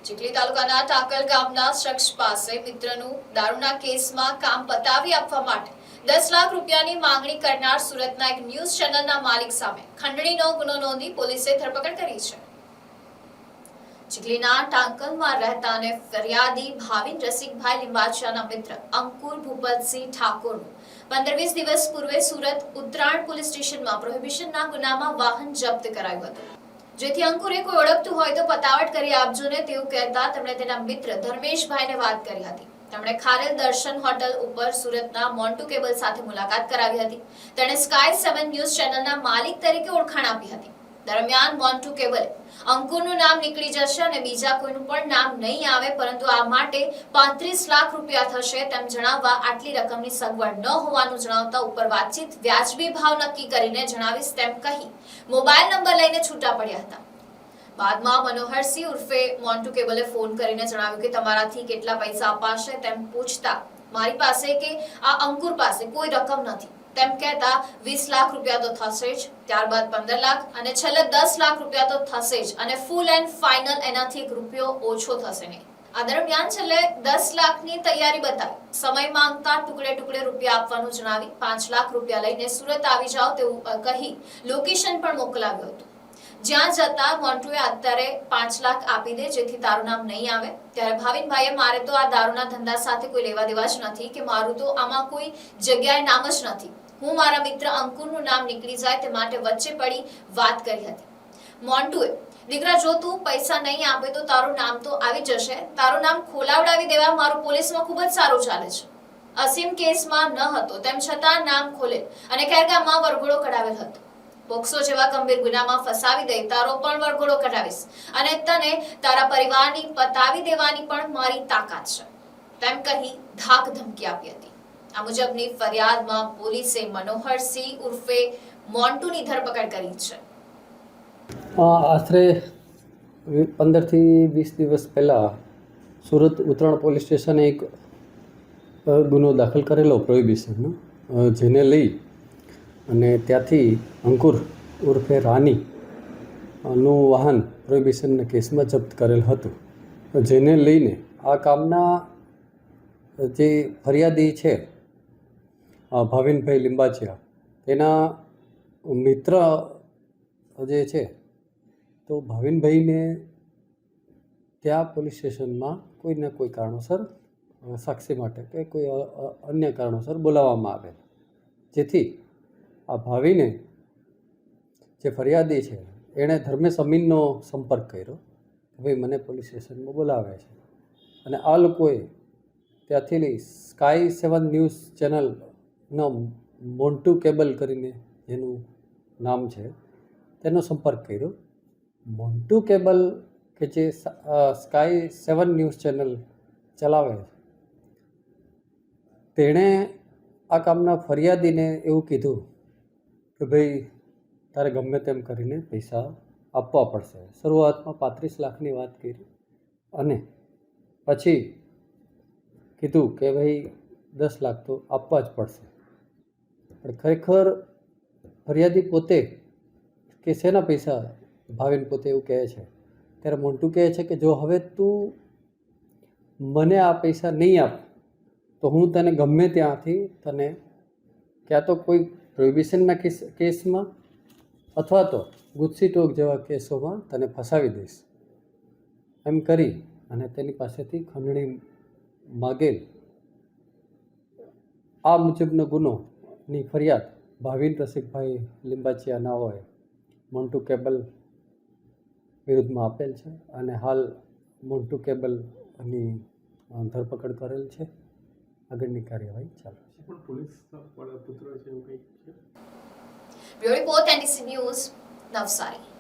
ચીખલી તાલુકાના ટાકલ ગામના શખ્સ પાસે મિત્રનું દારૂના કેસમાં કામ પતાવી આપવા માટે 10 લાખ રૂપિયાની માંગણી કરનાર સુરતના એક ન્યૂઝ ચેનલના માલિક સામે ખંડણીનો ગુનો નોંધી પોલીસે ધરપકડ કરી છે. ચીખલીના ટાંકલમાં રહેતા અને ફરિયાદી ભાવિન રસિકભાઈ લિંબાચિયાના મિત્ર અંકુર ભૂપતસિંહ ઠાકોરનું 15-20 દિવસ પૂર્વે સુરત ઉત્તરાયણ પોલીસ સ્ટેશનમાં પ્રોહિબિશનના ગુનામાં વાહન જપ્ત કરાયું હતું. જેથી અંકુરે કોઈ ઓળખતું હોય તો પતાવટ કરી આપજો ને તેવું કહેતા તેમણે તેના મિત્ર ધર્મેશભાઈને વાત કરી હતી. તેમણે ખારેલ દર્શન હોટલ ઉપર સુરતના મોન્ટુ કેબલ સાથે મુલાકાત કરાવી હતી. તેણે સ્કાય 7 ન્યૂઝ ચેનલના માલિક તરીકે ઓળખાણ આપી હતી. દરમિયાન મોન્ટુ કેબલે અંકુરનું નામ નીકળી જશે અને બીજા કોઈનું પણ નામ નહીં આવે, પરંતુ આ માટે 35 લાખ રૂપિયા થશે તેમ જણાવવા આટલી રકમની સગવડ ન હોવાનું જણાવતા ઉપર વાતચીત વ્યાજબી ભાવ નક્કી કરીને જણાવીશ તેમ કહી મોબાઈલ નંબર લઈને છૂટા પડ્યા હતા. બાદમાં મનોહરસિંહ ઉર્ફે મોન્ટુ કેબલે ફોન કરીને જણાવ્યું કે તમારાથી કેટલા પૈસા અપાશે તેમ પૂછતા મારી પાસે કે આ અંકુર પાસે કોઈ રકમ નથી તેમ કહેતા 20 લાખ રૂપિયા તો થશે જ, ત્યારબાદ 15 લાખ અને છેલ્લે 10 લાખ રૂપિયા તો થશે જ અને ફૂલ એન્ડ ફાઇનલ એનાથી 1 રૂપિયો ઓછો થશે નહીં. આ દરમિયાન છેલ્લે 10 લાખની તૈયારી બતાવી સમય માંગતા ટુકડે રૂપિયા આપવાનું જણાવી 5 લાખ રૂપિયા લઈને સુરત આવી જાઓ તેવું કહી લોકેશન પણ મોકલાવ્યું હતું. જ્યાં જતા મોન્ટુએ અત્યારે 5 લાખ આપી દે જેથી તારું નામ નહીં આવે. ત્યારે ભાવિનભાઈએ મારે તો આ દારૂના ધંધા સાથે કોઈ લેવા દેવા જ નથી કે મારું તો આમાં કોઈ જગ્યાએ નામ જ નથી. હું મારા મિત્ર અંકુરનું નામ નીકળી જાય તે માટે વચ્ચે પડી વાત કરી હતી. મોન્ટુએ દીકરા જો તું પૈસા નહીં આપે તો તારું નામ તો આવી જશે, તારું નામ ખોલાવડાવી દેવા મારું પોલીસમાં ખૂબ જ સારું ચાલે છે. અસીમ કેસમાં ન હતો તેમ છતાં નામ ખોલે અને ખેરગામમાં વરઘોડો કઢાવેલ હતો. પોક્સો જેવા ગંભીર ગુનામાં ફસાવી દઈ તારો પણ વરઘોડો કઢાવીશ અને તને તારા પરિવારની પતાવી દેવાની પણ મારી તાકાત છે તેમ કહી ધાક ધમકી આપી હતી. આ મુજબની ફરિયાદમાં પોલીસે મનોહરસિંહ ઉર્ફે મોન્ટુની ધરપકડ કરી છે. આશરે 15 થી 20 દિવસ પહેલાં સુરત ઉત્તરાયણ પોલીસ સ્ટેશને એક ગુનો દાખલ કરેલો પ્રોહિબિશનનો, જેને લઈ અને ત્યાંથી અંકુર ઉર્ફે રાની નું વાહન પ્રોહિબિશનના કેસમાં જપ્ત કરેલ હતું. જેને લઈને આ કામના જે ફરિયાદી છે ભાવિનભાઈ લિંબાચિયા, તેના મિત્ર જે છે, તો ભાવિનભાઈને ત્યાં પોલીસ સ્ટેશનમાં કોઈને કોઈ કારણોસર સાક્ષી માટે કે કોઈ અન્ય કારણોસર બોલાવવામાં આવેલ. જેથી આ ભાવિને જે ફરિયાદી છે એણે ધર્મેશ અમીનનો સંપર્ક કર્યો કે ભાઈ મને પોલીસ સ્ટેશનમાં બોલાવે છે, અને આ લોકોએ ત્યાંથી લઈ સ્કાય 7 ન્યૂઝ ચેનલનો મોન્ટુ કેબલ કરીને જેનું નામ છે તેનો સંપર્ક કર્યો. મોન્ટુ કેબલ કે જે સ્કાય 7 ન્યૂઝ ચેનલ ચલાવે છે, તેણે આ કામના ફરિયાદીને એવું કીધું કે ભાઈ તારે ગમે તેમ કરીને પૈસા આપવા પડશે. શરૂઆતમાં 35 લાખની વાત કરી અને પછી કીધું કે ભાઈ 10 લાખ તો આપવા જ પડશે. પણ ખરેખર ફરિયાદી પોતે કે શેના પૈસા, ભાવિન પોતે એવું કહે છે. ત્યારે મોન્ટુ કહે છે કે જો હવે તું મને આ પૈસા નહીં આપ તો હું તને ગમે ત્યાંથી તને ક્યાં તો કોઈ પ્રોહિબિશનના કેસમાં અથવા તો ગુજસી ટોક જેવા કેસોમાં તને ફસાવી દઈશ, એમ કરી અને તેની પાસેથી ખંડણી માગેલ. આ મુજબનો ગુનોની ફરિયાદ ભાવિન રસિકભાઈ લિંબાચિયા નાઓએ મોન્ટુ કેબલ વિરુદ્ધમાં આપેલ છે અને હાલ મોન્ટુ કેબલની ધરપકડ કરેલ છે. આગળની કાર્યવાહી ચાલુ છે. Bureau report NDC news, Navsari.